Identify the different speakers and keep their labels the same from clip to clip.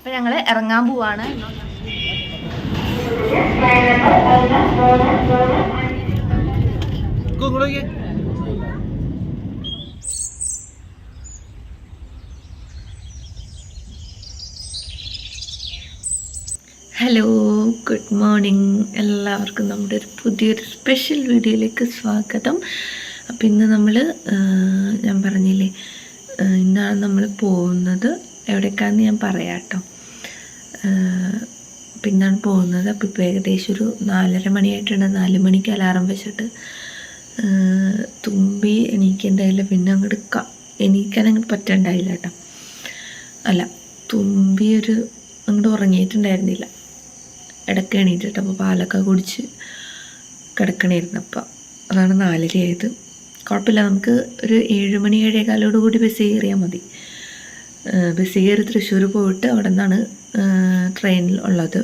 Speaker 1: അപ്പോൾ ഞങ്ങൾ ഇറങ്ങാൻ പോവാണ്. ഹലോ, ഗുഡ് മോർണിംഗ് എല്ലാവർക്കും. നമ്മുടെ ഒരു പുതിയൊരു സ്പെഷ്യൽ വീഡിയോയിലേക്ക് സ്വാഗതം. അപ്പം ഇന്ന് നമ്മൾ ഞാൻ പറഞ്ഞില്ലേ, ഇന്നാണ് നമ്മൾ പോകുന്നത്. എവിടേക്കാണെന്ന് ഞാൻ പറയാം കേട്ടോ. പിന്നാണ് പോകുന്നത്. അപ്പോൾ ഇപ്പോൾ ഏകദേശം ഒരു 4:30 മണിയായിട്ടുണ്ട്. 4 മണിക്ക് അലാറം വെച്ചിട്ട് തുമ്പി എണീക്കണ്ടായില്ല. പിന്നെ അങ്ങോട്ട് എണീക്കാൻ അങ്ങോട്ട് പറ്റണ്ടായില്ല കേട്ടോ. അല്ല, തുമ്പി അങ്ങോട്ട് ഉറങ്ങിയിട്ടുണ്ടായിരുന്നില്ല. ഇടയ്ക്ക് എണീറ്റിട്ട് അപ്പോൾ പാലൊക്കെ കുടിച്ച് കിടക്കണമായിരുന്നു. അപ്പം അതാണ് 4:30 ആയത്. കുഴപ്പമില്ല, നമുക്ക് ഒരു 7 മണി 7:15 കൂടി ബസ് കയറിയാൽ മതി. ബസ് കയറി തൃശ്ശൂർ പോയിട്ട് അവിടെ നിന്നാണ് ട്രെയിനിൽ ഉള്ളത്.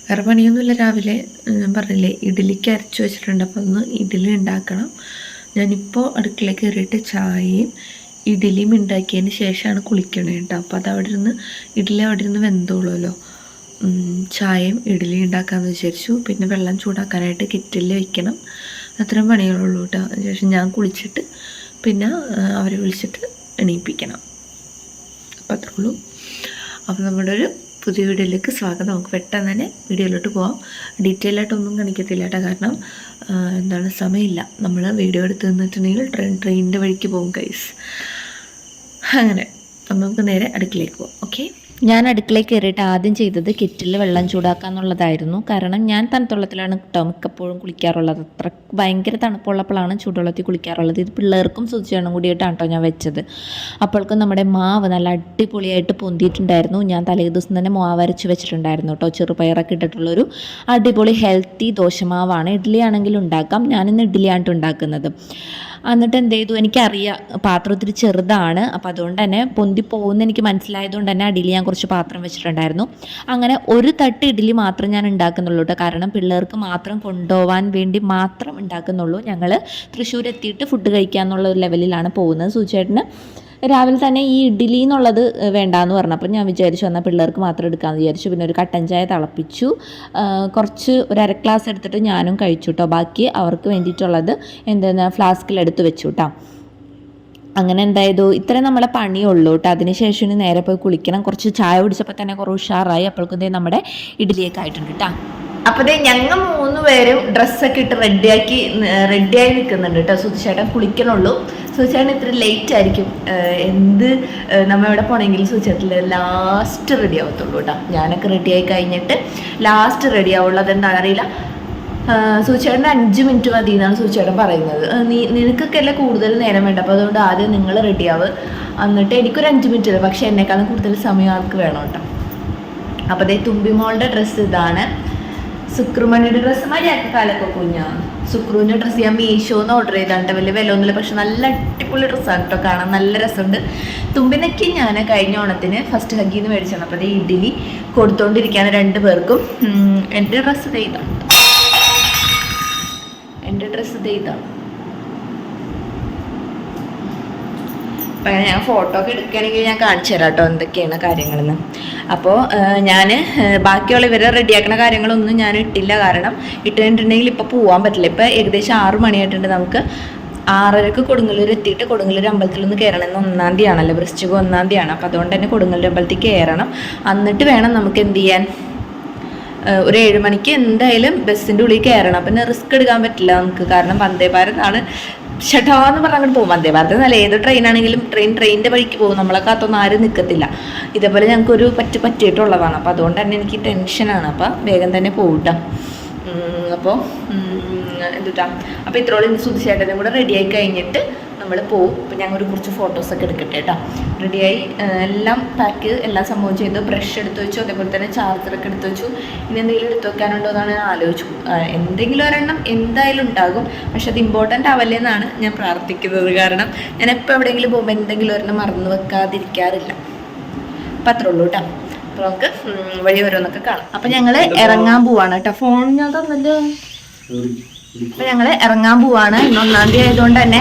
Speaker 1: വേറെ പണിയൊന്നുമില്ല. രാവിലെ ഞാൻ പറഞ്ഞില്ലേ, ഇഡ്ഡലിക്ക് അരച്ച് വെച്ചിട്ടുണ്ട്. അപ്പോൾ ഒന്ന് ഇഡ്ഡലി ഉണ്ടാക്കണം. ഞാനിപ്പോൾ അടുക്കളയിൽ കയറിയിട്ട് ചായയും ഇഡ്ഡലിയും ഉണ്ടാക്കിയതിന് ശേഷമാണ് കുളിക്കണേ കേട്ടോ. അപ്പോൾ അത് ഇഡ്ഡലി അവിടെ ഇരുന്ന് വെന്തോളുമല്ലോ. ചായയും ഇഡ്ഡലി ഉണ്ടാക്കാമെന്ന് വിചാരിച്ചു. പിന്നെ വെള്ളം ചൂടാക്കാനായിട്ട് കിറ്റിൽ വയ്ക്കണം. അത്രയും പണികളുള്ളൂ കേട്ടോ. അതിനുശേഷം ഞാൻ കുളിച്ചിട്ട് പിന്നെ അവരെ വിളിച്ചിട്ട് എണീപ്പിക്കണം. അപ്പോൾ അത്രേ ഉള്ളൂ. അപ്പോൾ നമ്മുടെ ഒരു പുതിയ വീഡിയോയിലേക്ക് സ്വാഗതം. നമുക്ക് പെട്ടെന്ന് തന്നെ വീഡിയോയിലോട്ട് പോകാം. ഡീറ്റെയിൽ ആയിട്ടൊന്നും കാണിക്കത്തില്ല കേട്ടോ, കാരണം സമയമില്ല. നമ്മൾ വീഡിയോ എടുത്ത് നിന്നിട്ടുണ്ടെങ്കിൽ ട്രെയിനിൻ്റെ വഴിക്ക് പോകും ഗൈസ്. അങ്ങനെ നമുക്ക് നേരെ അടുക്കളയിലേക്ക് പോകാം. ഓക്കെ, ഞാൻ അടുക്കളയിൽ കയറിയിട്ട് ആദ്യം ചെയ്തത് കെറ്റിൽ വെള്ളം ചൂടാക്കുക എന്നുള്ളതായിരുന്നു. കാരണം ഞാൻ തണുത്തുള്ളത്തിലാണ് കേട്ടോ മിക്കപ്പോഴും കുളിക്കാറുള്ളത്. അത്ര ഭയങ്കര തണുപ്പുള്ളപ്പോഴാണ് ചൂടുവെള്ളത്തിൽ കുളിക്കാറുള്ളത്. ഇത് പിള്ളേർക്കും ശുചിയാണ് കൂടിയിട്ടാണ് കേട്ടോ ഞാൻ വെച്ചത്. അപ്പോഴേക്കും നമ്മുടെ മാവ് നല്ല അടിപൊളിയായിട്ട് പൊന്തിയിട്ടുണ്ടായിരുന്നു. ഞാൻ തലേ ദിവസം തന്നെ മാവ് അരച്ച് വെച്ചിട്ടുണ്ടായിരുന്നു കേട്ടോ. ചെറുപയറൊക്കെ ഇട്ടിട്ടുള്ളൊരു അടിപൊളി ഹെൽത്തി ദോശമാവാണ്. ഇഡ്ഡലി ആണെങ്കിലും ഉണ്ടാക്കാം. ഞാനിന്ന് ഇഡ്ഡലിയാണ് ഉണ്ടാക്കുന്നത്. എന്നിട്ട് എന്ത് ചെയ്തു, എനിക്കറിയാം പാത്രം ഒത്തിരി ചെറുതാണ്. അപ്പോൾ അതുകൊണ്ട് തന്നെ പൊന്തി പോകുമെന്ന് എനിക്ക് മനസ്സിലായതുകൊണ്ട് തന്നെ അടിയിൽ ഞാൻ കുറച്ച് പാത്രം വെച്ചിട്ടുണ്ടായിരുന്നു. അങ്ങനെ ഒരു തട്ട് ഇഡ്ഡലി മാത്രം ഞാൻ ഉണ്ടാക്കുന്നുള്ളൂ കേട്ടോ. കാരണം പിള്ളേർക്ക് മാത്രം കൊണ്ടുപോകാൻ വേണ്ടി മാത്രം ഉണ്ടാക്കുന്നുള്ളൂ. ഞങ്ങൾ തൃശ്ശൂർ എത്തിയിട്ട് ഫുഡ് കഴിക്കാമെന്നുള്ള ഒരു ലെവലിലാണ് പോകുന്നത്. സൂചേട്ടന് രാവിലെ തന്നെ ഈ ഇഡ്ഡലി എന്നുള്ളത് വേണ്ടാന്ന് പറഞ്ഞപ്പോൾ ഞാൻ വിചാരിച്ചു എന്നാൽ പിള്ളേർക്ക് മാത്രം എടുക്കാമെന്ന് വിചാരിച്ചു. പിന്നെ ഒരു കട്ടൻ ചായ തിളപ്പിച്ചു. ഒരു 1/2 ഗ്ലാസ് എടുത്തിട്ട് ഞാനും കഴിച്ചു കേട്ടോ. ബാക്കി അവർക്ക് വേണ്ടിയിട്ടുള്ളത് ഫ്ലാസ്കിലെടുത്ത് വെച്ചു കേട്ടോ. അങ്ങനെ എന്തായതു, ഇത്രയും നമ്മളെ പണിയുള്ളൂ കേട്ടോ. അതിനുശേഷം ഇനി നേരെ പോയി കുളിക്കണം. കുറച്ച് ചായ കുടിച്ചപ്പോൾ തന്നെ കുറേ ഉഷാറായി. അപ്പോഴേക്കും നമ്മുടെ ഇഡ്ഡലിയൊക്കെ ആയിട്ടുണ്ട് കേട്ടോ. അപ്പോൾ ഞങ്ങൾ 3 പേരും ഡ്രസ്സൊക്കെ ഇട്ട് റെഡിയായി നിൽക്കുന്നുണ്ട് കേട്ടോ. സുധിച്ചേട്ടൻ കുളിക്കണുള്ളൂ. സുധിച്ചേട്ടൻ ഇത്ര ലേറ്റ് ആയിരിക്കും. നമ്മൾ എവിടെ പോകണമെങ്കിൽ സുധിച്ചേട്ടൻ ലാസ്റ്റ് റെഡി ആവത്തുള്ളൂ കേട്ടോ. ഞാനൊക്കെ റെഡിയായി കഴിഞ്ഞിട്ട് ലാസ്റ്റ് റെഡി ആവുള്ളൂ. അതെന്താണെന്ന് അറിയില്ല. സുധിച്ചേട്ടന് 5 മിനിറ്റ് മതി എന്നാണ് സുധിച്ചേട്ടൻ പറയുന്നത്. നിനക്കൊക്കെ അല്ലേ കൂടുതൽ നേരം വേണ്ട, അപ്പോൾ അതുകൊണ്ട് ആദ്യം നിങ്ങൾ റെഡിയാവ്, എന്നിട്ട് എനിക്കൊരു 5 മിനിറ്റ് ഇല്ല. പക്ഷേ എന്നെക്കാളും കൂടുതൽ സമയം ആൾക്ക് വേണം കേട്ടോ. അപ്പോൾ തുമ്പിമോളുടെ ഡ്രസ്സ് ഇതാണ്. സുക്രുമണിയുടെ ഡ്രസ്സ് മര്യാദ കാലൊക്കെ കുഞ്ഞാണ്. സുക്രുവിൻ്റെ ഡ്രസ്സ് ഞാൻ മീഷോന്ന് ഓർഡർ ചെയ്താണ്ട്. വലിയ വില ഒന്നുമില്ല, പക്ഷെ നല്ല അടിപൊളി ഡ്രസ്സാണ് കേട്ടോ. കാണാൻ നല്ല രസമുണ്ട്. തുമ്പിനൊക്കെ ഞാൻ കഴിഞ്ഞ ഓണത്തിന് ഫസ്റ്റ് ഹഗ്ഗിന്ന് മേടിച്ചാണ്. അപ്പോൾ ഇഡ്ഡലി കൊടുത്തോണ്ടിരിക്കുകയാണ് 2 പേർക്കും. എൻ്റെ ഡ്രസ്സ് ഇതാണ്. അപ്പം ഞാൻ ഫോട്ടോ ഒക്കെ എടുക്കുകയാണെങ്കിൽ ഞാൻ കാണിച്ചു തരാം കേട്ടോ എന്തൊക്കെയാണ് കാര്യങ്ങളെന്ന്. അപ്പോൾ ഞാൻ ബാക്കിയുള്ള ഇവരെ റെഡിയാക്കുന്ന കാര്യങ്ങളൊന്നും ഞാൻ ഇട്ടില്ല. കാരണം ഇട്ടിട്ടുണ്ടെങ്കിൽ ഇപ്പോൾ പോകാൻ പറ്റില്ല. ഇപ്പോൾ ഏകദേശം 6 മണിയായിട്ടുണ്ട്. നമുക്ക് 6:30 കൊടുങ്ങല്ലൂർ എത്തിയിട്ട് കൊടുങ്ങല്ലൂർ അമ്പലത്തിലൊന്ന് കയറണം. ഇന്ന് 1-ാം തീയതി ആണല്ലോ, വൃശ്ചികം 1-ാം തീയതിയാണ്. അപ്പോൾ അതുകൊണ്ട് തന്നെ കൊടുങ്ങല്ലൂർ അമ്പലത്തിൽ കയറണം. എന്നിട്ട് വേണം നമുക്ക് എന്ത് ചെയ്യാൻ, ഒരു 7 മണിക്ക് എന്തായാലും ബസ്സിൻ്റെ ഉള്ളിൽ കയറണം. പിന്നെ റിസ്ക് എടുക്കാൻ പറ്റില്ല നമുക്ക്. കാരണം വന്ദേ ഭാരതാണ്. ഷട്ടാന്ന് പറഞ്ഞാൽ അങ്ങോട്ട് പോകും. വന്ദേ ഭാരത് എന്നല്ല, ഏത് ട്രെയിനാണെങ്കിലും ട്രെയിനിൻ്റെ വഴിക്ക് പോകും. നമ്മളെ കാത്തൊന്നും ആരും നിൽക്കത്തില്ല. ഇതേപോലെ ഞങ്ങൾക്കൊരു പറ്റിയിട്ടുള്ളതാണ്. അപ്പോൾ അതുകൊണ്ട് തന്നെ എനിക്ക് ടെൻഷനാണ്. അപ്പോൾ വേഗം തന്നെ പോകട്ടോ. അപ്പോൾ അപ്പോൾ ഇത്രോളം സുധിച്ചേട്ടനും കൂടെ റെഡിയായി കഴിഞ്ഞിട്ട് നമ്മൾ പോകും. അപ്പോൾ ഞങ്ങൾ കുറച്ച് ഫോട്ടോസൊക്കെ എടുക്കട്ടെ കേട്ടോ. റെഡിയായി എല്ലാം പാക്ക് എല്ലാം സംഭവം ചെയ്തു. ബ്രഷ് എടുത്ത് വെച്ചു, അതേപോലെ തന്നെ ചാർജറൊക്കെ എടുത്ത് വെച്ചു. ഇനി എന്തെങ്കിലും എടുത്ത് വെക്കാനുണ്ടോ എന്നാണ് ഞാൻ ആലോചിച്ചു. എന്തെങ്കിലും ഒരെണ്ണം എന്തായാലും ഉണ്ടാകും, പക്ഷെ അത് ഇമ്പോർട്ടൻ്റ് ആവല്ലേ എന്നാണ് ഞാൻ പ്രാർത്ഥിക്കുന്നത്. കാരണം ഞാൻ എപ്പോൾ എവിടെയെങ്കിലും പോകുമ്പോൾ എന്തെങ്കിലും ഒരെണ്ണം മറന്നു വെക്കാതിരിക്കാറില്ല. അപ്പം അത്രേ ഉള്ളൂ കേട്ടോ. അപ്പോൾ നമുക്ക് വഴി ഓരോന്നൊക്കെ കാണാം. അപ്പം ഞങ്ങൾ ഇറങ്ങാൻ പോവാണ് കേട്ടോ. ഫോൺ ഞാൻ തന്നല്ലോ. അപ്പം ഞങ്ങൾ ഇറങ്ങാൻ പോവാണ്. ഇന്ന് 1-ാം തീയതി ആയതുകൊണ്ട് തന്നെ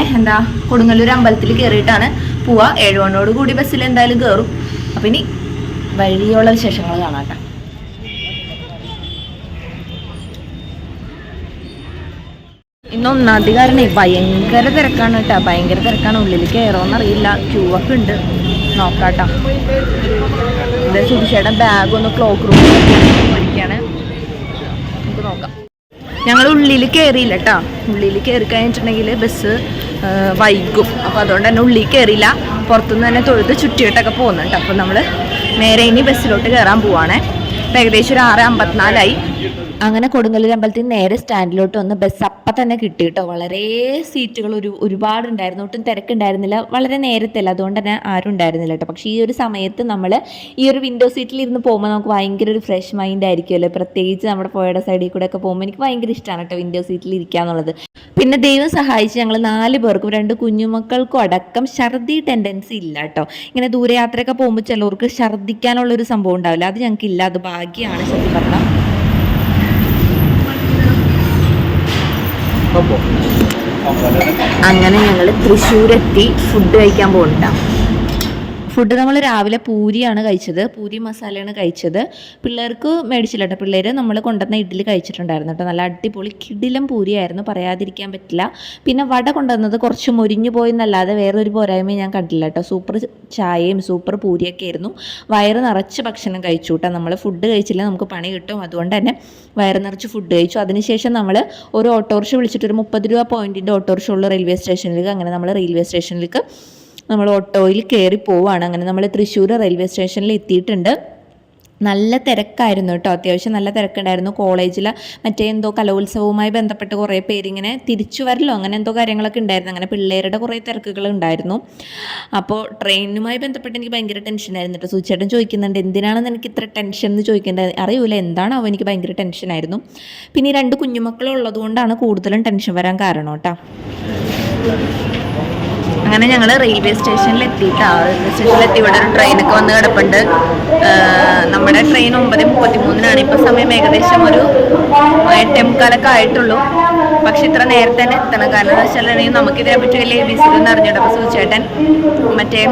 Speaker 1: കൊടുങ്ങല്ലൂർ അമ്പലത്തിൽ കയറിയിട്ടാണ് പോവുക. 7 മണിയോട് കൂടി ബസ്സിൽ എന്തായാലും കയറും. അപ്പം ഇനി വഴിയുള്ള വിശേഷങ്ങൾ കാണാം കേട്ടോ. ഇന്ന് ഒന്നാം തീയതി കാരണേ ഭയങ്കര തിരക്കാണ് കേട്ടോ, ഭയങ്കര തിരക്കാണ്. ഉള്ളിൽ കയറുമെന്നറിയില്ല, ക്യൂ ഒക്കെ ഉണ്ട്. നോക്കാട്ടോ. ഇത് സുധിച്ചേട്ടൻ ബാഗ് ഒന്ന് ക്ലോക്ക് റൂമിൽ മേടിക്കാണ്. നമുക്ക് നോക്കാം. ഞങ്ങൾ ഉള്ളിൽ കയറിയില്ല കേട്ടോ. ഉള്ളിൽ കയറി കഴിഞ്ഞിട്ടുണ്ടെങ്കിൽ ബസ് വൈകും. അപ്പോൾ അതുകൊണ്ട് തന്നെ ഉള്ളിൽ കയറിയില്ല, പുറത്തുനിന്ന് തന്നെ തൊഴുത് ചുറ്റിയിട്ടൊക്കെ പോകുന്നുണ്ട്. അപ്പോൾ നമ്മൾ നേരെ ഇനി ബസ്സിലോട്ട് കയറാൻ പോവാണേ. അപ്പോൾ ഏകദേശം ഒരു 6:54 അങ്ങനെ കൊടുങ്ങല്ലൂർ അമ്പലത്തിൽ നേരെ സ്റ്റാൻഡിലോട്ട് വന്ന് ബസ് അപ്പം തന്നെ കിട്ടി കേട്ടോ. വളരെ സീറ്റുകൾ ഒരുപാടുണ്ടായിരുന്നു, ഒട്ടും തിരക്കുണ്ടായിരുന്നില്ല, വളരെ നേരത്തല്ല, അതുകൊണ്ട് തന്നെ ആരും ഉണ്ടായിരുന്നില്ല കേട്ടോ. പക്ഷേ ഈ ഒരു സമയത്ത് നമ്മൾ ഈ ഒരു വിൻഡോ സീറ്റിൽ ഇരുന്ന് പോകുമ്പോൾ നമുക്ക് ഭയങ്കര ഒരു ഫ്രഷ് മൈൻഡ് ആയിരിക്കുമല്ലോ. പ്രത്യേകിച്ച് നമ്മുടെ പുഴയുടെ സൈഡിൽ കൂടെ ഒക്കെ പോകുമ്പോൾ എനിക്ക് ഭയങ്കര ഇഷ്ടമാണ് കേട്ടോ വിൻഡോ സീറ്റിൽ ഇരിക്കുക എന്നുള്ളത്. പിന്നെ ദൈവം സഹായിച്ച് ഞങ്ങൾ 4 പേർക്കും 2 കുഞ്ഞുമക്കൾക്കും അടക്കം ഛർദി ടെൻഡൻസി ഇല്ല കേട്ടോ. ഇങ്ങനെ ദൂരയാത്രയൊക്കെ പോകുമ്പോൾ ചിലവർക്ക് ഛർദ്ദിക്കാനുള്ളൊരു സംഭവം ഉണ്ടാവില്ല, അത് ഞങ്ങൾക്ക് ഇല്ല. അത് ഭാഗ്യമാണ് സത്യം പറഞ്ഞാൽ. അങ്ങനെ ഞങ്ങൾ തൃശ്ശൂരെത്തി ഫുഡ് കഴിക്കാൻ പോകുന്നുണ്ടാവും. ഫുഡ് നമ്മൾ രാവിലെ പൂരിയാണ് കഴിച്ചത്, പൂരി മസാലയാണ് കഴിച്ചത്. പിള്ളേർക്ക് മേടിച്ചില്ല കേട്ടോ. പിള്ളേർ നമ്മൾ കൊണ്ടുവന്ന ഇഡ്ഡലി കഴിച്ചിട്ടുണ്ടായിരുന്നു കേട്ടോ. നല്ല അടിപൊളി കിടിലം പൂരിയായിരുന്നു, പറയാതിരിക്കാൻ പറ്റില്ല. പിന്നെ വട കൊണ്ടുവന്നത് കുറച്ച് മുരിഞ്ഞു പോയെന്നല്ലാതെ വേറൊരു പോരായ്മയും ഞാൻ കണ്ടില്ല കേട്ടോ. സൂപ്പർ ചായയും സൂപ്പർ പൂരിയൊക്കെ ആയിരുന്നു. വയറ് നിറച്ച് ഭക്ഷണം കഴിച്ചു കേട്ടോ. നമ്മൾ ഫുഡ് കഴിച്ചില്ല, നമുക്ക് പണി കിട്ടും, അതുകൊണ്ട് തന്നെ വയറ് നിറച്ച് ഫുഡ് കഴിച്ചു. അതിനുശേഷം നമ്മൾ ഒരു ഓട്ടോറിക്ഷ വിളിച്ചിട്ട് ഒരു 30 രൂപ പോയിൻറ്റിൻ്റെ ഓട്ടോറിക്ഷ ഉള്ള റെയിൽവേ സ്റ്റേഷനിലേക്ക്, അങ്ങനെ നമ്മൾ റെയിൽവേ സ്റ്റേഷനിലേക്ക് നമ്മൾ ഓട്ടോയിൽ കയറി പോവുകയാണ്. അങ്ങനെ നമ്മൾ തൃശ്ശൂർ റെയിൽവേ സ്റ്റേഷനിൽ എത്തിയിട്ടുണ്ട്. നല്ല തിരക്കായിരുന്നു കേട്ടോ, അത്യാവശ്യം നല്ല തിരക്കുണ്ടായിരുന്നു. കോളേജിൽ മറ്റേ എന്തോ കലോത്സവവുമായി ബന്ധപ്പെട്ട് കുറേ പേരിങ്ങനെ തിരിച്ചു വരലോ അങ്ങനെ എന്തോ കാര്യങ്ങളൊക്കെ ഉണ്ടായിരുന്നു. അങ്ങനെ പിള്ളേരുടെ കുറേ തിരക്കുകൾ ഉണ്ടായിരുന്നു. അപ്പോൾ ട്രെയിനുമായി ബന്ധപ്പെട്ട് എനിക്ക് ഭയങ്കര ടെൻഷനായിരുന്നു കേട്ടോ. സൂചിച്ചേട്ടൻ ചോദിക്കുന്നുണ്ട് എന്തിനാണെന്ന് എനിക്ക് ഇത്ര ടെൻഷൻ എന്ന് ചോദിക്കേണ്ടത്, അറിയൂല എന്താണോ, എനിക്ക് ഭയങ്കര ടെൻഷനായിരുന്നു. പിന്നെ ഈ 2 കുഞ്ഞുമക്കളുള്ളത് കൊണ്ടാണ് കൂടുതലും ടെൻഷൻ വരാൻ കാരണം കേട്ടോ. അങ്ങനെ ഞങ്ങൾ റെയിൽവേ സ്റ്റേഷനിൽ എത്തിയിട്ടാണ്. റെയിൽവേ സ്റ്റേഷനിലെത്തി. ഇവിടെ ഒരു ട്രെയിനൊക്കെ വന്ന് കിടപ്പുണ്ട്. നമ്മുടെ ട്രെയിൻ 9:33 ഇപ്പോൾ സമയം ഏകദേശം ഒരു 8:45 ആയിട്ടുള്ളൂ. പക്ഷെ ഇത്ര നേരത്തെ തന്നെ എത്തണം. കാരണം എന്താ വെച്ചാൽ നമുക്കിതിനെ പറ്റി വലിയ ബിസിലൊന്നും അറിഞ്ഞിട്ട്. അപ്പോൾ സൂചേട്ടൻ മറ്റേ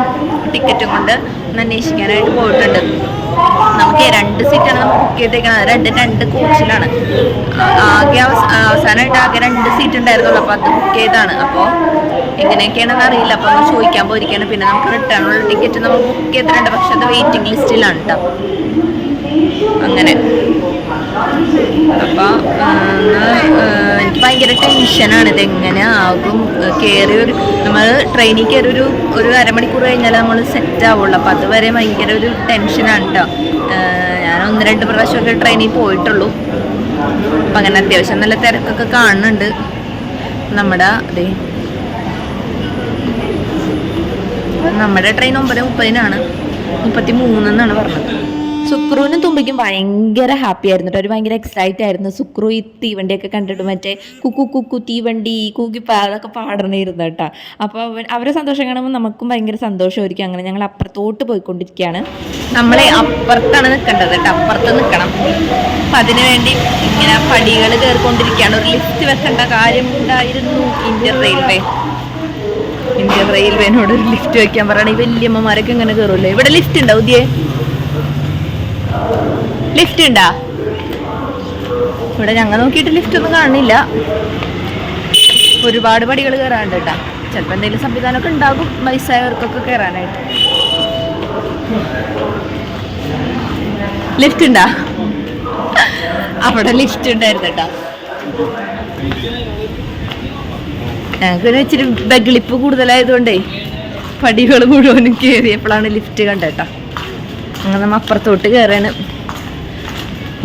Speaker 1: ടിക്കറ്റും കൊണ്ട് ഒന്ന് അന്വേഷിക്കാനായിട്ട് പോയിട്ടുണ്ട്. നമുക്ക് 2 സീറ്റാണ് നമ്മൾ ബുക്ക് ചെയ്തേക്കുന്നത്. 2 കോച്ചിലാണ്. ആകെ അവസാനമായിട്ട് ആകെ 2 സീറ്റ് ഉണ്ടായിരുന്നുള്ളൂ. അപ്പോൾ അത് ബുക്ക് ചെയ്താണ്. അപ്പോൾ എങ്ങനെയൊക്കെയാണെന്ന് അറിയില്ല. അപ്പോൾ നമ്മൾ ചോദിക്കാൻ പോയിരിക്കുകയാണ്. പിന്നെ നമുക്ക് റിട്ടേണുള്ള ടിക്കറ്റ് നമ്മൾ ബുക്ക് ചെയ്തിട്ടുണ്ട്, പക്ഷെ അത് വെയിറ്റിംഗ് ലിസ്റ്റിലാണ് കേട്ടോ. അങ്ങനെ അപ്പോൾ എനിക്ക് ഭയങ്കര ടെൻഷനാണ്, ഇതെങ്ങനെ ആകും. നമ്മൾ ട്രെയിനിൽ കയറി ഒരു അരമണിക്കൂർ കഴിഞ്ഞാൽ നമ്മൾ സെറ്റ് ആവുള്ളൂ. അപ്പോൾ അതുവരെ ഭയങ്കര ഒരു ടെൻഷനാണ് കേട്ടോ. ഞാൻ 1-2 പ്രാവശ്യമൊക്കെ ട്രെയിനിൽ പോയിട്ടുള്ളൂ. അപ്പം അങ്ങനെ അത്യാവശ്യം നല്ല തിരക്കൊക്കെ കാണുന്നുണ്ട്. നമ്മുടെ ട്രെയിൻ 9:30 33 എന്നാണ് പറഞ്ഞത്. സുക്രുവിനും തുമ്പിക്കും ഭയങ്കര ഹാപ്പി ആയിരുന്നു കേട്ടോ. അവർ ഭയങ്കര എക്സൈറ്റ് ആയിരുന്നു. സുക്രു ഈ തീവണ്ടിയൊക്കെ കണ്ടിട്ട് മറ്റേ കുക്കു തീവണ്ടി കൂക്കിപ്പ അതൊക്കെ പാടണമായിരുന്നു കേട്ടോ. അപ്പോൾ അവരെ സന്തോഷം കാണുമ്പോൾ നമുക്കും ഭയങ്കര സന്തോഷമായിരിക്കും. അങ്ങനെ ഞങ്ങൾ അപ്പുറത്തോട്ട് പോയിക്കൊണ്ടിരിക്കുകയാണ്. നമ്മളെ അപ്പുറത്താണ് നിൽക്കേണ്ടത് കേട്ടോ, അപ്പുറത്ത് നിൽക്കണം. അപ്പം അതിനു വേണ്ടി ഇങ്ങനെ പടികൾ കയറിക്കൊണ്ടിരിക്കുകയാണ്. ഒരു ലിഫ്റ്റ് വെക്കേണ്ട കാര്യമുണ്ടായിരുന്നു. ഇന്ത്യൻ റെയിൽവേനോട് ഒരു ലിഫ്റ്റ് വെക്കാൻ പറയണം. ഈ വല്യമ്മമാരൊക്കെ ഇങ്ങനെ കയറുമല്ലോ. ഇവിടെ ലിഫ്റ്റ് ഉണ്ടോ? ഉദയേ ലിഫ്റ്റ് ഉണ്ടാ? ഇവിടെ ഞങ്ങൾ നോക്കിയിട്ട് ലിഫ്റ്റ് ഒന്നും കാണുന്നില്ല. ഒരുപാട് പടികൾ കയറാനുണ്ട് കേട്ടോ. ചിലപ്പോൾ എന്തെങ്കിലും സംവിധാനമൊക്കെ ഉണ്ടാകും വയസ്സായവർക്കൊക്കെ കയറാനായിട്ട്. ലിഫ്റ്റ് ഉണ്ടാ? അവിടെ ലിഫ്റ്റ് ഉണ്ടായിരുന്നു കേട്ടോ. ഞങ്ങൾക്ക് ഇച്ചിരി ബഗ്ലിപ്പ് കൂടുതലായതുകൊണ്ടേ പടികൾ മുഴുവനും കയറിയപ്പോഴാണ് ലിഫ്റ്റ് കണ്ടേട്ടാ. അങ്ങനെ നമ്മൾ അപ്പുറത്തോട്ട് കയറാണ്.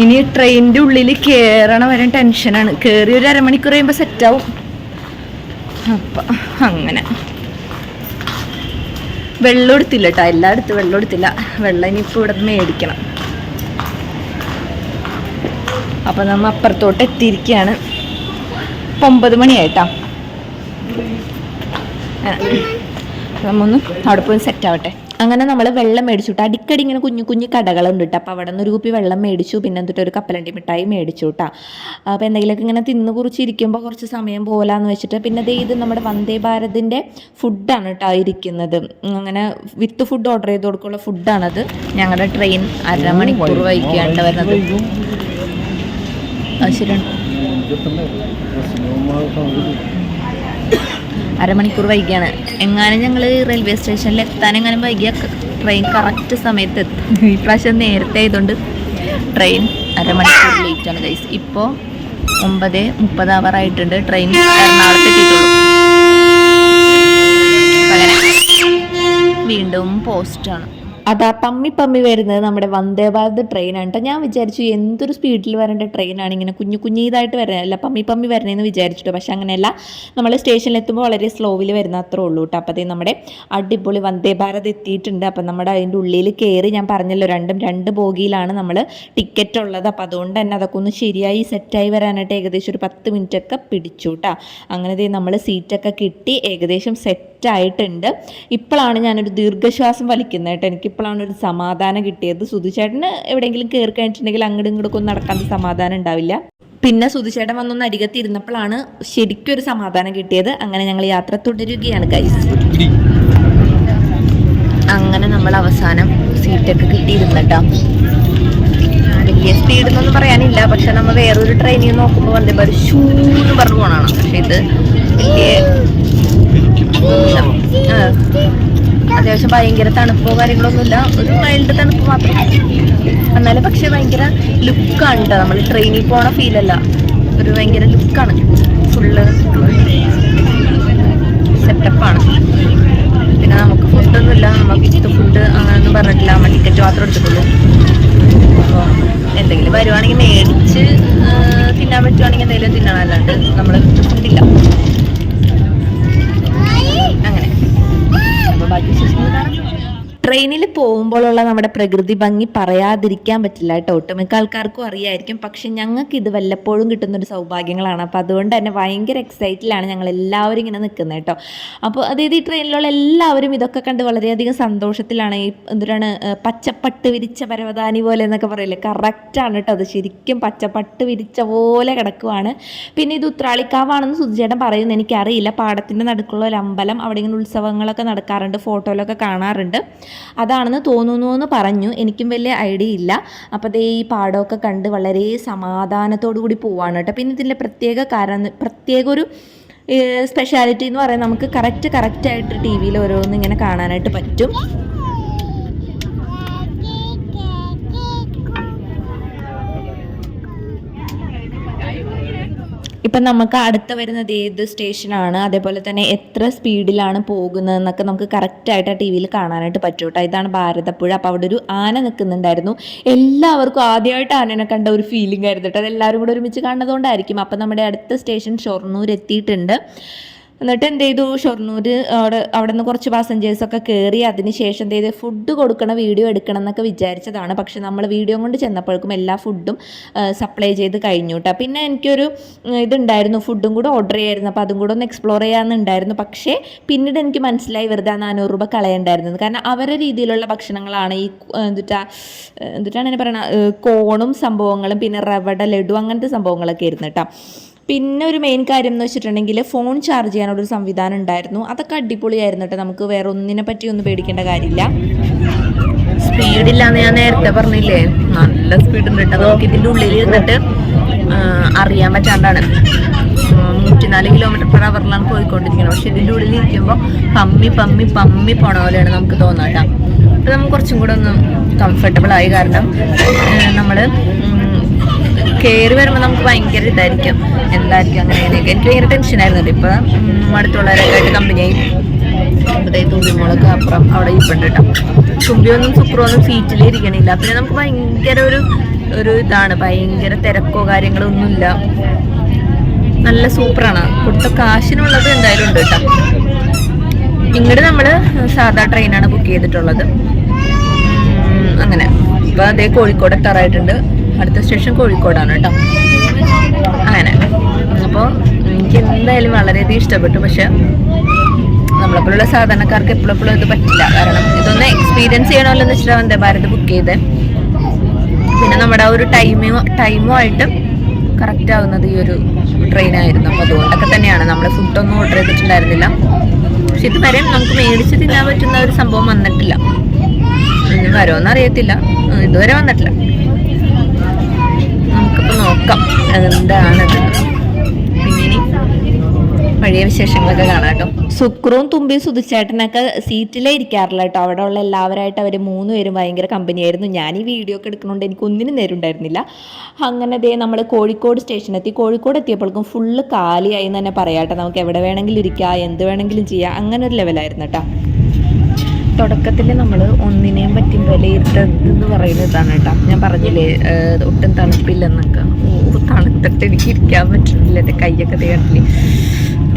Speaker 1: ഇനി ട്രെയിനിൻ്റെ ഉള്ളിൽ കയറണ വരെ ടെൻഷനാണ്. കയറി ഒരു അരമണിക്കൂർ കഴിയുമ്പോൾ സെറ്റാവും. അപ്പം അങ്ങനെ വെള്ളം എടുത്തില്ല കേട്ടോ, എല്ലായിടത്തും വെള്ളം എടുത്തില്ല. വെള്ളം ഇനിയിപ്പോൾ ഇവിടെ മേടിക്കണം. അപ്പം നമ്മൾ അപ്പുറത്തോട്ട് എത്തിയിരിക്കുകയാണ്. 9 മണിയായിട്ടാ. നമ്മൊന്ന് അവിടെ പോയി സെറ്റ് ആവട്ടെ. അങ്ങനെ നമ്മൾ വെള്ളം മേടിച്ചു കേട്ടോ. അടിക്കടി ഇങ്ങനെ കുഞ്ഞു കുഞ്ഞു കടകളുണ്ട് കേട്ടോ. അപ്പോൾ അവിടെ നിന്ന് ഒരു കുപ്പി വെള്ളം മേടിച്ചു, പിന്നെ എന്നിട്ട് ഒരു കപ്പലണ്ടി മിഠായി മേടിച്ചു കേട്ടോ. അപ്പോൾ എന്തെങ്കിലുമൊക്കെ ഇങ്ങനെ തിന്ന് കുറിച്ചിരിക്കുമ്പോൾ കുറച്ച് സമയം പോലാന്ന് വെച്ചിട്ട് പിന്നെ ഇത് നമ്മുടെ വന്ദേ ഭാരതിൻ്റെ ഫുഡാണ് കേട്ടോ ഇരിക്കുന്നത്. അങ്ങനെ വിത്ത് ഫുഡ് ഓർഡർ ചെയ്ത് കൊടുക്കുള്ള ഫുഡാണത്. ഞങ്ങളുടെ ട്രെയിൻ അരമണിക്കൂർ വൈകിയാണ്ട് വരുന്നത്. ശരിയാണ്, അരമണിക്കൂർ വൈകിയാണ്. എങ്ങാനും ഞങ്ങൾ റെയിൽവേ സ്റ്റേഷനിൽ എത്താനെങ്ങാനും വൈകിയ ട്രെയിൻ കറക്റ്റ് സമയത്ത് എത്തും. ഈ പ്രാവശ്യം നേരത്തെ ആയതുകൊണ്ട് ട്രെയിൻ അരമണിക്കൂർ ലേറ്റാണ് ഗൈസ്. ഇപ്പോൾ 9:30 ട്രെയിൻ എറണാകുളത്ത് എത്തിയിട്ടുള്ളൂ. അങ്ങനെ വീണ്ടും പോസ്റ്റാണ്. അതാ പമ്മി വരുന്നത് നമ്മുടെ വന്ദേ ഭാരത് ട്രെയിനാണ് കേട്ടോ. ഞാൻ വിചാരിച്ചു എന്തൊരു സ്പീഡിൽ വരേണ്ട ട്രെയിനാണ്, ഇങ്ങനെ കുഞ്ഞിതായിട്ട് വരാനല്ല പമ്മി വരണേന്ന് വിചാരിച്ചിട്ട്. പക്ഷെ അങ്ങനെയല്ല, നമ്മൾ സ്റ്റേഷനിലെത്തുമ്പോൾ വളരെ സ്ലോവിൽ വരുന്ന അത്രേ ഉള്ളൂ കേട്ടോ. അപ്പോൾ നമ്മുടെ അടിപൊളി വന്ദേ ഭാരത് എത്തിയിട്ടുണ്ട്. അപ്പം നമ്മുടെ അതിൻ്റെ ഉള്ളിൽ കയറി, ഞാൻ പറഞ്ഞല്ലോ രണ്ട് ബോഗിയിലാണ് നമ്മൾ ടിക്കറ്റ് ഉള്ളത്. അപ്പോൾ അതുകൊണ്ട് തന്നെ അതൊക്കെ ഒന്ന് ശരിയായി സെറ്റായി വരാനായിട്ട് ഏകദേശം ഒരു 10 മിനിറ്റൊക്കെ പിടിച്ചു കേട്ടോ. അങ്ങനെ നമ്മൾ സീറ്റൊക്കെ കിട്ടി, ഏകദേശം സെറ്റായിട്ടുണ്ട്. ഇപ്പോഴാണ് ഞാനൊരു ദീർഘശ്വാസം വലിക്കുന്നത് കേട്ടോ. എനിക്കിപ്പോഴാണ് ഒരു സമാധാനം കിട്ടിയത്. സുധിച്ചേട്ടന് എവിടെയെങ്കിലും കയറി കഴിഞ്ഞിട്ടുണ്ടെങ്കിൽ അങ്ങോട്ടും ഇങ്ങോട്ടും ഒന്നും നടക്കാൻ സമാധാനം ഉണ്ടാവില്ല. പിന്നെ സുധിച്ചേട്ടൻ വന്നൊന്ന് അരികത്തിരുന്നപ്പോഴാണ് ശരിക്കും ഒരു സമാധാനം കിട്ടിയത്. അങ്ങനെ ഞങ്ങൾ യാത്ര തുടരുകയാണ് ഗൈസ്. അങ്ങനെ നമ്മൾ അവസാനം സീറ്റൊക്കെ കിട്ടിയിരുന്നട്ടോ. വലിയ സ്പീഡെന്നൊന്നും പറയാനില്ല, പക്ഷെ നമ്മൾ വേറൊരു ട്രെയിനിൽ നോക്കുമ്പോൾ വന്ദേ ഭാരത് ഷൂന്ന് പറഞ്ഞു പോകണം. പക്ഷെ ഇത് വലിയ അത്യാവശ്യം ഭയങ്കര തണുപ്പോ കാര്യങ്ങളൊന്നുമില്ല, ഒരു മൈൽഡ് തണുപ്പ് മാത്രം. എന്നാലും പക്ഷെ ഭയങ്കര ലുക്കാണ് കേട്ടോ. നമ്മൾ ട്രെയിനിൽ പോണ ഫീലല്ല, ഒരു ഭയങ്കര ലുക്കാണ്. ഫുള്ള് സെറ്റപ്പാണ്. പിന്നെ നമുക്ക് ഫുഡൊന്നുമില്ല, നമുക്ക് ഇത് ഫുഡ് അങ്ങനെയൊന്നും പറഞ്ഞിട്ടില്ല. നമ്മൾ ടിക്കറ്റ് മാത്രം എടുത്തിട്ടുള്ളൂ. അപ്പോൾ എന്തെങ്കിലും വരുവാണെങ്കിൽ മേടിച്ച് തിന്നാൻ പറ്റുവാണെങ്കിൽ എന്തെങ്കിലും തിന്നണമല്ലാണ്ട് നമ്മൾ ഫുഡില്ല. അങ്ങനെ അപ്പോൾ ബാക്കി ട്രെയിനിൽ പോകുമ്പോഴുള്ള നമ്മുടെ പ്രകൃതി ഭംഗി പറയാതിരിക്കാൻ പറ്റില്ല കേട്ടോ. ഒട്ടുമിക്ക ആൾക്കാർക്കും അറിയായിരിക്കും, പക്ഷെ ഞങ്ങൾക്ക് ഇത് വല്ലപ്പോഴും കിട്ടുന്നൊരു സൗഭാഗ്യങ്ങളാണ്. അപ്പോൾ അതുകൊണ്ട് തന്നെ ഭയങ്കര എക്സൈറ്റിലാണ് ഞങ്ങൾ എല്ലാവരും ഇങ്ങനെ നിൽക്കുന്നത് കേട്ടോ. അപ്പോൾ അതായത് ഈ ട്രെയിനിലുള്ള എല്ലാവരും ഇതൊക്കെ കണ്ട് വളരെയധികം സന്തോഷത്തിലാണ്. ഈ എന്തിനാണ് പച്ചപ്പട്ട് വിരിച്ച പരവതാനി പോലെ എന്നൊക്കെ പറയില്ലേ, കറക്റ്റാണ് കേട്ടോ. അത് ശരിക്കും പച്ചപ്പട്ട് വിരിച്ച പോലെ കിടക്കുവാണ്. പിന്നെ ഇത് ഉത്രാളിക്കാവാണെന്ന് സുധിച്ചേട്ടൻ പറയുന്നത് എനിക്കറിയില്ല. പാടത്തിൻ്റെ നടുക്കുള്ള ഒരു അമ്പലം, അവിടെ ഇങ്ങനെ ഉത്സവങ്ങളൊക്കെ നടക്കാറുണ്ട്, ഫോട്ടോയിലൊക്കെ കാണാറുണ്ട്. അതാണെന്ന് തോന്നുന്നു എന്ന് പറഞ്ഞു. എനിക്കും വലിയ ഐഡിയ ഇല്ല. അപ്പോൾ അതേ ഈ പാടമൊക്കെ കണ്ട് വളരെ സമാധാനത്തോടു കൂടി പോവാണ് കേട്ടോ. പിന്നെ ഇതിൻ്റെ പ്രത്യേക ഒരു സ്പെഷ്യാലിറ്റി എന്ന് പറയുന്നത് നമുക്ക് കറക്റ്റായിട്ട് ടി വിയിൽ ഓരോന്നും ഇങ്ങനെ കാണാനായിട്ട് പറ്റും. ഇപ്പം നമുക്ക് അടുത്ത് വരുന്നത് ഏത് സ്റ്റേഷനാണ്, അതേപോലെ തന്നെ എത്ര സ്പീഡിലാണ് പോകുന്നതെന്നൊക്കെ നമുക്ക് കറക്റ്റായിട്ട് ആ ടി വിയിൽ കാണാനായിട്ട് പറ്റും കേട്ടോ. ഇതാണ് ഭാരതപ്പുഴ. അപ്പോൾ അവിടെ ഒരു ആന നിൽക്കുന്നുണ്ടായിരുന്നു. എല്ലാവർക്കും ആദ്യമായിട്ട് ആനനെ കണ്ട ഒരു ഫീലിംഗ് ആയിരുന്നു കേട്ടോ. അതെല്ലാവരും കൂടെ ഒരുമിച്ച് കാണുന്നതുകൊണ്ടായിരിക്കും. അപ്പം നമ്മുടെ അടുത്ത സ്റ്റേഷൻ ഷൊർണൂർ എത്തിയിട്ടുണ്ട്. എന്നിട്ട് എന്ത് ചെയ്തു, ഷൊർണൂർ അവിടെ നിന്ന് കുറച്ച് പാസഞ്ചേഴ്സൊക്കെ കയറി. അതിന് ശേഷം എന്ത് ചെയ്ത് ഫുഡ് കൊടുക്കണ വീഡിയോ എടുക്കണം എന്നൊക്കെ വിചാരിച്ചതാണ്. പക്ഷെ നമ്മൾ വീഡിയോ കൊണ്ട് ചെന്നപ്പോഴേക്കും എല്ലാ ഫുഡും സപ്ലൈ ചെയ്ത് കഴിഞ്ഞു കേട്ടോ. പിന്നെ എനിക്കൊരു ഇതുണ്ടായിരുന്നു, ഫുഡും കൂടെ ഓർഡർ ചെയ്യായിരുന്നു. അപ്പോൾ അതും കൂടെ ഒന്ന് എക്സ്പ്ലോർ ചെയ്യാമെന്നുണ്ടായിരുന്നു. പക്ഷേ പിന്നീട് എനിക്ക് മനസ്സിലായി വെറുതെ 400 രൂപ കളയണ്ടായിരുന്നത്. കാരണം അവരുടെ രീതിയിലുള്ള ഭക്ഷണങ്ങളാണ് ഈ എന്തിട്ടാണ് എന്നെ പറയണ കോണും സംഭവങ്ങളും, പിന്നെ റവട ലഡു അങ്ങനത്തെ സംഭവങ്ങളൊക്കെ ആയിരുന്നു കേട്ടോ. പിന്നെ ഒരു മെയിൻ കാര്യം എന്ന് വെച്ചിട്ടുണ്ടെങ്കിൽ ഫോൺ ചാർജ് ചെയ്യാനുള്ളൊരു സംവിധാനം ഉണ്ടായിരുന്നു. അതൊക്കെ അടിപൊളിയായിരുന്നു കേട്ടോ. നമുക്ക് വേറെ ഒന്നിനെ പറ്റി ഒന്നും പേടിക്കേണ്ട കാര്യമില്ല. സ്പീഡില്ലാന്ന് ഞാൻ നേരത്തെ പറഞ്ഞില്ലേ, നല്ല സ്പീഡ് ഉണ്ട് കേട്ടോ. നമുക്ക് ഇതിൻ്റെ ഉള്ളിൽ ഇരുന്നിട്ട് അറിയാൻ പറ്റാണ്ടാണ്. 104 km/h പോയിക്കൊണ്ടിരിക്കുന്നത്. പക്ഷെ ഇതിൻ്റെ ഉള്ളിൽ ഇരിക്കുമ്പോൾ പമ്മി പോണ പോലെയാണ് നമുക്ക് തോന്നുക കേട്ടോ. അപ്പോൾ നമുക്ക് കുറച്ചും കൂടെ ഒന്ന് കംഫർട്ടബിൾ ആയി. കാരണം നമ്മൾ കയറി വരുമ്പോൾ നമുക്ക് ഭയങ്കര ഇതായിരിക്കും, എന്തായിരിക്കും അങ്ങനെയൊക്കെ. എനിക്ക് ഭയങ്കര ടെൻഷനായിരുന്നു. ഇപ്പം അടുത്തുള്ളവരൊക്കെ ആയിട്ട് കമ്പനിയായി. അതായത് തുമ്പിമോളൊക്കെ അപ്പുറം അവിടെ ഇരിപ്പുണ്ട് കേട്ടോ. തുമ്പിയൊന്നും സുക്രമൊന്നും സീറ്റിൽ ഇരിക്കണില്ല. പിന്നെ നമുക്ക് ഭയങ്കര ഒരു ഇതാണ്, ഭയങ്കര തിരക്കോ കാര്യങ്ങളോ ഒന്നുമില്ല. നല്ല സൂപ്പറാണ്. കൊടുത്ത കാശിനുള്ളത് എന്തായാലും ഉണ്ട് കേട്ടോ. ഇങ്ങോട്ട് നമ്മൾ സാധാ ട്രെയിനാണ് ബുക്ക് ചെയ്തിട്ടുള്ളത്. അങ്ങനെ ഇപ്പം അതേ കോഴിക്കോട് എത്താറായിട്ടുണ്ട്. അടുത്ത സ്റ്റേഷൻ കോഴിക്കോടാണ് കേട്ടോ. അങ്ങനെ അപ്പോൾ എനിക്ക് എന്തായാലും വളരെയധികം ഇഷ്ടപ്പെട്ടു. പക്ഷെ നമ്മളെപ്പോലുള്ള സാധാരണക്കാർക്ക് എപ്പോഴും ഇത് പറ്റില്ല. കാരണം ഇതൊന്ന് എക്സ്പീരിയൻസ് ചെയ്യണമല്ലോ എന്ന് വെച്ചിട്ട് വന്ദേ ഭാരത് ബുക്ക് ചെയ്തേ. പിന്നെ നമ്മുടെ ആ ഒരു ടൈമുമായിട്ട് കറക്റ്റ് ആവുന്നത് ഈ ഒരു ട്രെയിനായിരുന്നു. അപ്പോൾ അതുകൊണ്ടൊക്കെ തന്നെയാണ് നമ്മൾ ഫുഡൊന്നും ഓർഡർ ചെയ്തിട്ടുണ്ടായിരുന്നില്ല. പക്ഷെ ഇതുവരെ നമുക്ക് മേടിച്ച് തിന്നാൻ പറ്റുന്ന ഒരു സംഭവം വന്നിട്ടില്ല. ഇനി വരുമോന്ന് അറിയത്തില്ല, ഇതുവരെ വന്നിട്ടില്ല. നമുക്കിപ്പോൾ നോക്കാം എന്താണത്. പിന്നെ ഇനി പഴയ വിശേഷങ്ങളൊക്കെ കാണാം കേട്ടോ. സുക്രവും തുമ്പിയും സുധിച്ചേട്ടനൊക്കെ സീറ്റിലേ ഇരിക്കാറില്ല കേട്ടോ. അവിടെ ഉള്ള എല്ലാവരായിട്ട് അവർ 3 പേരും ഭയങ്കര കമ്പനിയായിരുന്നു. ഞാൻ ഈ വീഡിയോ ഒക്കെ എടുക്കണോണ്ട് എനിക്ക് ഒന്നിനും നേരം ഉണ്ടായിരുന്നില്ല. അങ്ങനെ ദേ നമ്മൾ കോഴിക്കോട് സ്റ്റേഷനെത്തി. കോഴിക്കോട് എത്തിയപ്പോഴേക്കും ഫുള്ള് കാലിയായി എന്ന് തന്നെ പറയാം കേട്ടോ. നമുക്ക് എവിടെ വേണമെങ്കിലും ഇരിക്കാം, എന്ത് വേണമെങ്കിലും ചെയ്യാം, അങ്ങനെ ഒരു ലെവലായിരുന്നു കേട്ടോ. തുടക്കത്തിൽ നമ്മൾ ഒന്നിനെയും പറ്റി വിലയിരുത്തതെന്ന് പറയുന്നത് ഇതാണ് കേട്ടോ. ഞാൻ പറഞ്ഞില്ലേ ഒട്ടും തണുപ്പില്ലെന്നൊക്കെ. തണുത്തിട്ട് എനിക്ക് ഇരിക്കാൻ പറ്റുന്നില്ല. എൻ്റെ കൈയൊക്കെ തേട്ടില്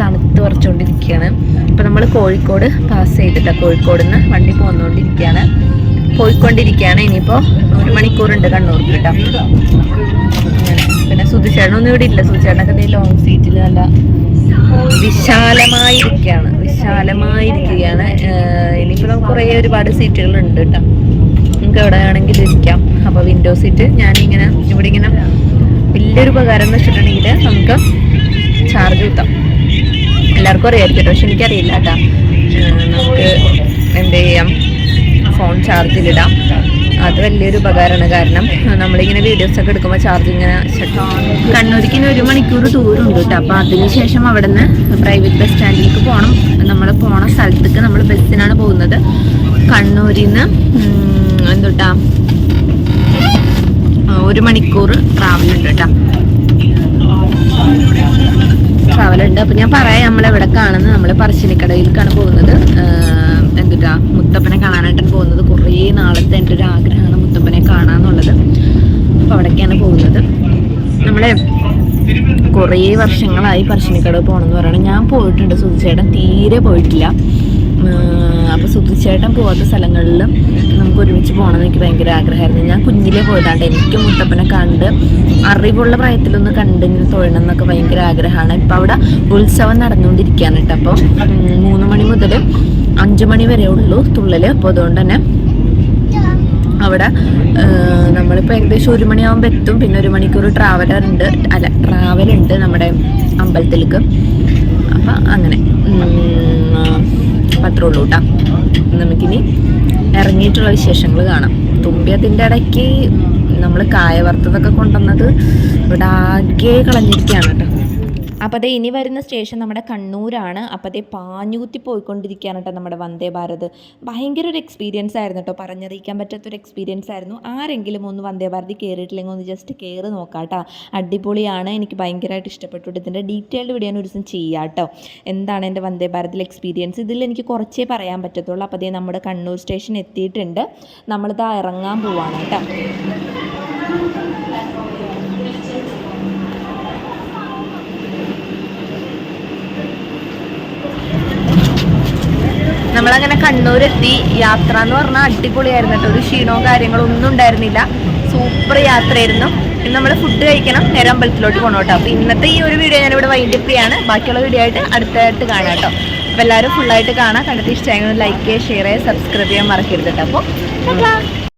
Speaker 1: തണുത്ത് ഉറച്ചുകൊണ്ടിരിക്കുകയാണ്. ഇപ്പം നമ്മൾ കോഴിക്കോട് പാസ് ചെയ്തിട്ട് കോഴിക്കോട് നിന്ന് വണ്ടി പോയിക്കൊണ്ടിരിക്കുകയാണ്. ഇനിയിപ്പോൾ 1 മണിക്കൂറുണ്ട് കണ്ണൂർക്ക് കേട്ടോ. പിന്നെ സുധിച്ചേട്ടനൊന്നും ഇവിടെ ഇല്ല. സുധിച്ചേട്ടനൊക്കെ ലോങ് സീറ്റിൽ നല്ല വിശാലമായിരിക്കുകയാണ്. ഇനിയിപ്പോൾ നമുക്ക് ഒരുപാട് സീറ്റുകളുണ്ട് കേട്ടോ. നമുക്ക് എവിടെ വേണമെങ്കിലും ഇരിക്കാം. അപ്പോൾ വിൻഡോ സീറ്റ് ഞാനിങ്ങനെ ഇവിടെ ഇങ്ങനെ വലിയൊരു ഉപകാരം എന്ന് വെച്ചിട്ടുണ്ടെങ്കിൽ നമുക്ക് ചാർജ് കുത്താം. എല്ലാവർക്കും അറിയായിരിക്കും കേട്ടോ, പക്ഷെ എനിക്കറിയില്ല കേട്ടോ. നമുക്ക് എന്ത് ചെയ്യാം, ഫോൺ ചാർജിലിടാം. അത് വലിയൊരു ഉപകാരമാണ്. കാരണം നമ്മളിങ്ങനെ വീഡിയോസൊക്കെ എടുക്കുമ്പോൾ ചാർജ് ഇങ്ങനെ കണ്ണൂരിക്ക് 1 മണിക്കൂർ ദൂരമുണ്ട് കേട്ടോ. അപ്പോൾ അതിനുശേഷം അവിടെ നിന്ന് പ്രൈവറ്റ് ബസ് സ്റ്റാൻഡിലേക്ക് പോകണം. നമ്മൾ പോണ സ്ഥലത്തേക്ക് നമ്മൾ ബസ്സിനാണ് പോകുന്നത്. കണ്ണൂരിൽ നിന്ന് എന്തുട്ടാ 1 മണിക്കൂർ ട്രാവലുണ്ട് കേട്ടോ. ട്രാവലുണ്ട്. അപ്പം ഞാൻ പറയാം നമ്മളെവിടേക്കാണെന്ന്. നമ്മൾ പറശ്ശിനിക്കടയിലേക്കാണ് പോകുന്നത്. എന്തുട്ടാ മുത്തപ്പനെ കാണാനായിട്ടാണ് പോകുന്നത്. കുറേ നാളത്തെ എൻ്റെ ഒരു ആഗ്രഹമാണ് മുത്തപ്പനെ കാണാമെന്നുള്ളത്. അപ്പോൾ അവിടേക്കാണ് പോകുന്നത്. നമ്മളെ കുറേ വർഷങ്ങളായി പറശ്ശിനിക്കടവ് പോകണമെന്ന് പറയണം. ഞാൻ പോയിട്ടുണ്ട്, സുധിച്ചേട്ടൻ തീരെ പോയിട്ടില്ല. അപ്പോൾ സുധിച്ചേട്ടൻ പോകാത്ത സ്ഥലങ്ങളിൽ നമുക്ക് ഒരുമിച്ച് പോകണമെന്ന് എനിക്ക് ഭയങ്കര ആഗ്രഹമായിരുന്നു. ഞാൻ കുഞ്ഞിലേ പോയതാണ്ട്. എനിക്ക് മുത്തപ്പനെ കണ്ട് അറിവുള്ള പ്രായത്തിലൊന്ന് കണ്ട് ഇങ്ങനെ തൊഴണം എന്നൊക്കെ ഭയങ്കര ആഗ്രഹമാണ്. ഇപ്പം അവിടെ ഉത്സവം നടന്നുകൊണ്ടിരിക്കുകയാണ് കേട്ടോ. അപ്പോൾ 3 മണി മുതൽ 5 മണി വരെ ഉള്ളൂ തുള്ളൽ. അപ്പോൾ അതുകൊണ്ട് തന്നെ അവിടെ നമ്മളിപ്പോൾ ഏകദേശം 1 മണിയാകുമ്പോൾ എത്തും. പിന്നെ 1 മണിക്കൂർ ട്രാവലുണ്ട് നമ്മുടെ അമ്പലത്തിലേക്ക്. അപ്പം അങ്ങനെ അത്രേ ഉള്ളൂ കേട്ടോ. നമുക്കിനി ഇറങ്ങിയിട്ടുള്ള വിശേഷങ്ങൾ കാണാം. തുമ്പി അതിൻ്റെ ഇടയ്ക്ക് നമ്മൾ കായ വറുത്തതൊക്കെ കൊണ്ടുവന്നത് ഇവിടെ ആകെ കളഞ്ഞിരിക്കുകയാണ് കേട്ടോ. അപ്പോൾ അതേ ഇനി വരുന്ന സ്റ്റേഷൻ നമ്മുടെ കണ്ണൂരാണ്. അപ്പോൾ അതേ പാഞ്ഞൂത്തി പോയിക്കൊണ്ടിരിക്കുകയാണ് കേട്ടോ നമ്മുടെ വന്ദേ ഭാരത്. ഭയങ്കര ഒരു എക്സ്പീരിയൻസ് ആയിരുന്നു കേട്ടോ. പറഞ്ഞറിയിക്കാൻ പറ്റാത്തൊരു എക്സ്പീരിയൻസ് ആയിരുന്നു. ആരെങ്കിലും ഒന്ന് വന്ദേ ഭാരതിൽ കയറിയിട്ടില്ലെങ്കിൽ ഒന്ന് ജസ്റ്റ് കയറി നോക്കാം കേട്ടോ. അടിപൊളിയാണ്. എനിക്ക് ഭയങ്കരമായിട്ട് ഇഷ്ടപ്പെട്ടു. ഇതിൻ്റെ ഡീറ്റെയിൽഡ് വീഡിയോ ഞാൻ ഒരു ദിവസം ചെയ്യാം കേട്ടോ. എന്താണ് എൻ്റെ വന്ദേ ഭാരതിൽ എക്സ്പീരിയൻസ്, ഇതിൽ എനിക്ക് കുറച്ചേ പറയാൻ പറ്റത്തുള്ളൂ. അപ്പോൾ അതേ നമ്മുടെ കണ്ണൂർ സ്റ്റേഷൻ എത്തിയിട്ടുണ്ട്. നമ്മളിതാ ഇറങ്ങാൻ പോവാണ് കേട്ടോ. നമ്മളങ്ങനെ കണ്ണൂരെത്തി. യാത്ര എന്ന് പറഞ്ഞാൽ അടിപൊളിയായിരുന്നു കേട്ടോ. ഒരു ക്ഷീണവും കാര്യങ്ങളോ ഒന്നും ഉണ്ടായിരുന്നില്ല. സൂപ്പർ യാത്രയായിരുന്നു. ഇനി നമ്മൾ ഫുഡ് കഴിക്കണം, നേരെ അമ്പലത്തിലോട്ട് പോകണം കേട്ടോ. അപ്പോൾ ഇന്നത്തെ ഈ ഒരു വീഡിയോ ഞാനിവിടെ വൈൻഡപ്പ് ചെയ്യാണ്. ബാക്കിയുള്ള വീഡിയോ ആയിട്ട് അടുത്തായിട്ട് കാണാം കേട്ടോ. അപ്പോൾ എല്ലാവരും ഫുള്ളായിട്ട് കാണാം. കണ്ടിട്ട് ഇഷ്ടമായെങ്കിൽ ലൈക്ക് ചെയ്യുക, ഷെയർ ചെയ്യുക, സബ്സ്ക്രൈബ് ചെയ്യാൻ മറക്കരുത് കേട്ടോ. അപ്പോൾ